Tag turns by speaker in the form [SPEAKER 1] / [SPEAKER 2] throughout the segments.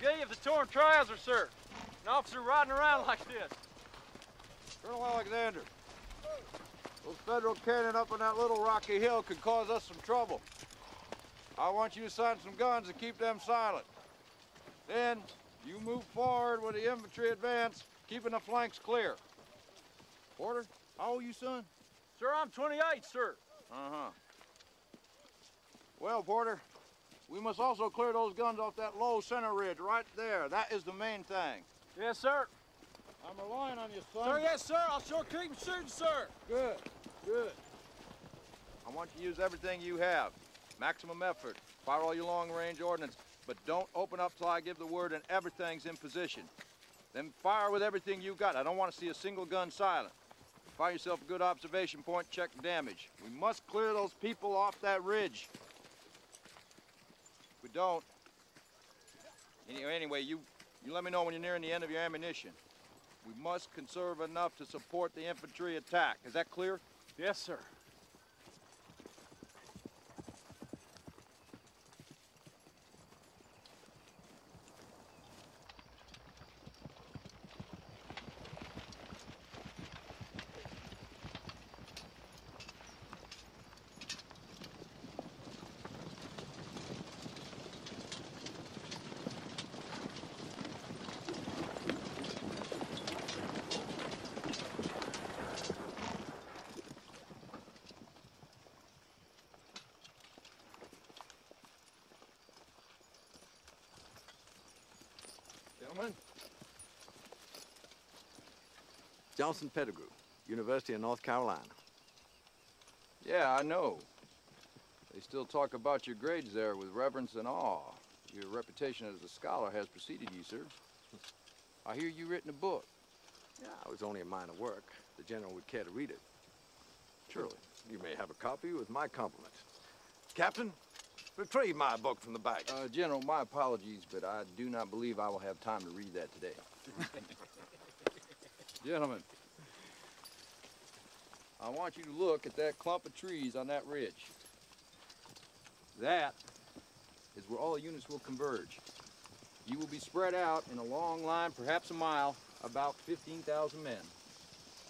[SPEAKER 1] Gay of the torn trousers, sir. An officer riding around like this.
[SPEAKER 2] Colonel Alexander, those federal cannon up on that little rocky hill could cause us some trouble. I want you to sign some guns and keep them silent. Then, you move forward with the infantry advance, keeping the flanks clear. Porter, how old are you, son?
[SPEAKER 1] Sir, I'm 28, sir.
[SPEAKER 2] Uh-huh. Well, Porter, we must also clear those guns off that low center ridge right there. That is the main thing.
[SPEAKER 1] Yes, sir.
[SPEAKER 2] I'm relying on you, son.
[SPEAKER 1] Sir, yes, sir. I'll sure keep shooting, sir.
[SPEAKER 2] Good, good. I want you to use everything you have. Maximum effort. Fire all your long-range ordnance, but don't open up till I give the word and everything's in position. Then fire with everything you got. I don't want to see a single gun silent. Find yourself a good observation point, check the damage. We must clear those people off that ridge. If we don't, anyway, you let me know when you're nearing the end of your ammunition. We must conserve enough to support the infantry attack. Is that clear?
[SPEAKER 1] Yes, sir.
[SPEAKER 2] Gentlemen.
[SPEAKER 3] Johnson Pettigrew, University of North Carolina.
[SPEAKER 2] Yeah, I know. They still talk about your grades there with reverence and awe. Your reputation as a scholar has preceded you, sir. I hear you written a book.
[SPEAKER 3] Yeah, it was only a minor work. The general would care to read it. Surely, you may have a copy with my compliments. Captain, retrieve my book from the bag.
[SPEAKER 2] General, my apologies, but I do not believe I will have time to read that today. Gentlemen, I want you to look at that clump of trees on that ridge. That is where all the units will converge. You will be spread out in a long line, perhaps a mile, about 15,000 men.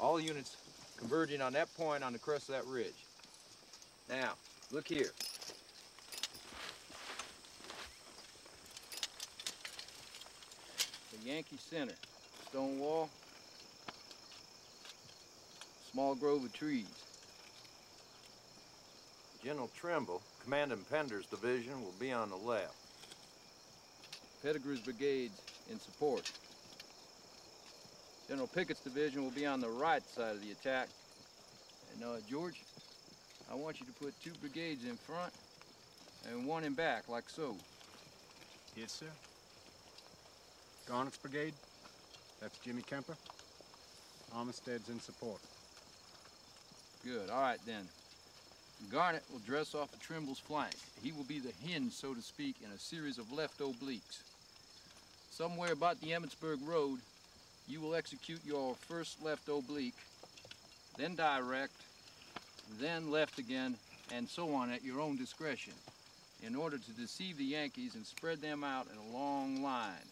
[SPEAKER 2] All the units converging on that point on the crest of that ridge. Now, look here. The Yankee Center, stone wall, small grove of trees.
[SPEAKER 3] General Trimble, commanding Pender's division, will be on the left.
[SPEAKER 2] Pettigrew's brigades in support. General Pickett's division will be on the right side of the attack. And George, I want you to put 2 brigades in front and 1 in back, like so.
[SPEAKER 4] Yes, sir. Garnett's brigade, that's Jimmy Kemper. Armistead's in support.
[SPEAKER 2] Good, all right then. Garnett will dress off of Trimble's flank. He will be the hinge, so to speak, in a series of left obliques. Somewhere about the Emmitsburg Road, you will execute your first left oblique, then direct, then left again, and so on at your own discretion, in order to deceive the Yankees and spread them out in a long line.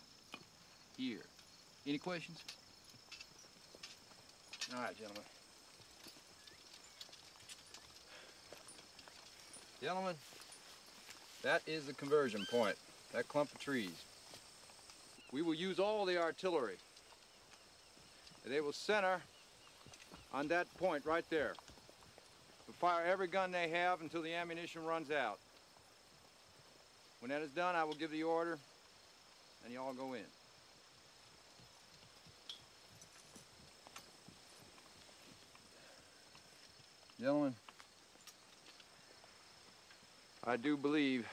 [SPEAKER 2] Here. Any questions? All right, gentlemen. Gentlemen, that is the conversion point, that clump of trees. We will use all the artillery. They will center on that point right there. We'll fire every gun they have until the ammunition runs out. When that is done, I will give the order, and you all go in. Gentlemen, I do believe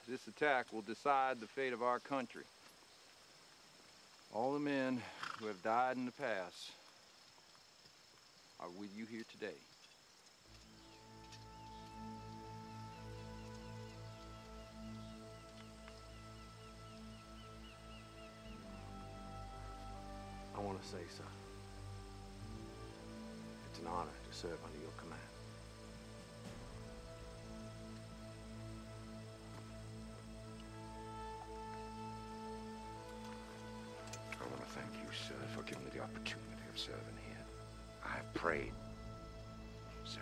[SPEAKER 2] this attack will decide the fate of our country. All the men who have died in the past are with you here today.
[SPEAKER 3] I want to say, sir, it's an honor to serve under your command.
[SPEAKER 5] given me the opportunity of serving here. I have prayed, sir.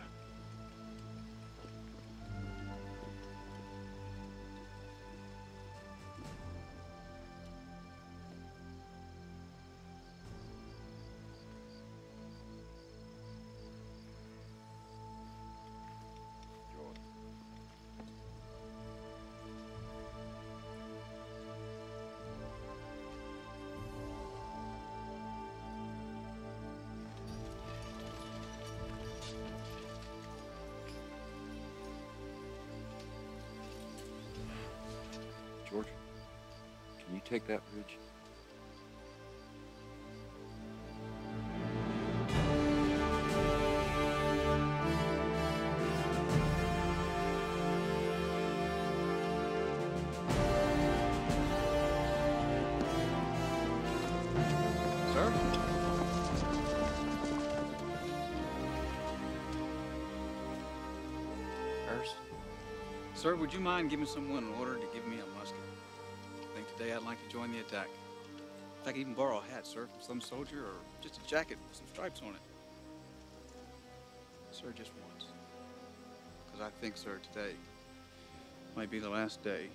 [SPEAKER 5] George, can you take that ridge? Sir? Harris?
[SPEAKER 6] Sir, would you mind giving someone an order to give me a musket? I think today I'd like to join the attack. If I could even borrow a hat, sir, from some soldier, or just a jacket with some stripes on it. Sir, just once. Because I think, sir, today might be the last day.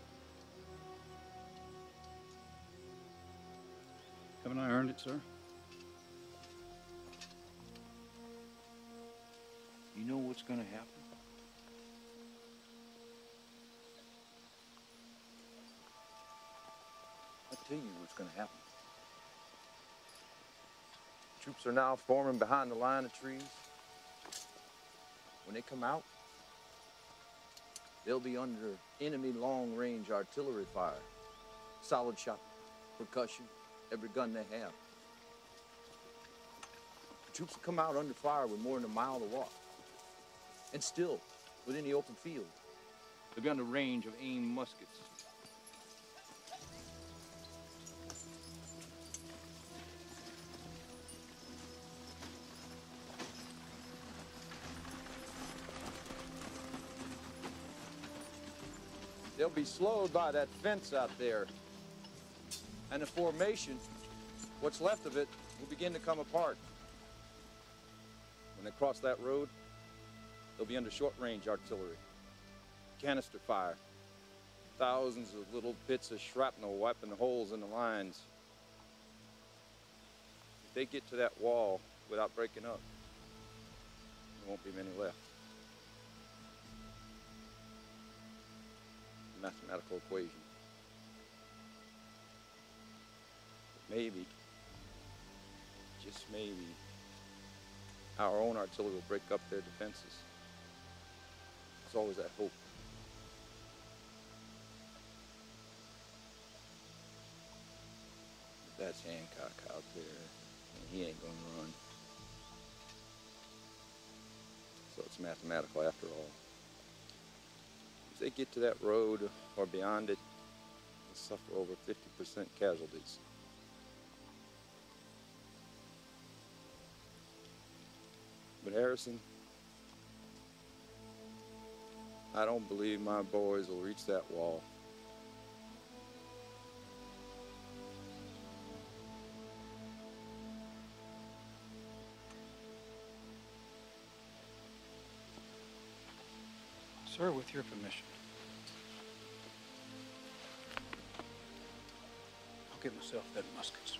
[SPEAKER 6] Haven't I earned it, sir?
[SPEAKER 5] You know what's gonna happen? I'll tell you what's gonna happen. Troops are now forming behind the line of trees. When they come out, they'll be under enemy long-range artillery fire. Solid shot, percussion, every gun they have. The troops will come out under fire with more than a mile to walk. And still, within the open field, they'll be under range of aimed muskets. They'll be slowed by that fence out there. And the formation, what's left of it, will begin to come apart. When they cross that road, they'll be under short-range artillery, canister fire, thousands of little bits of shrapnel wiping the holes in the lines. If they get to that wall without breaking up, there won't be many left. Mathematical equation. But maybe, just maybe, our own artillery will break up their defenses. There's always that hope. But that's Hancock out there, and he ain't gonna run. So it's mathematical after all. If they get to that road or beyond it, they'll suffer over 50% casualties. But Harrison, I don't believe my boys will reach that wall.
[SPEAKER 6] Sir, with your permission, I'll give myself that musket, sir.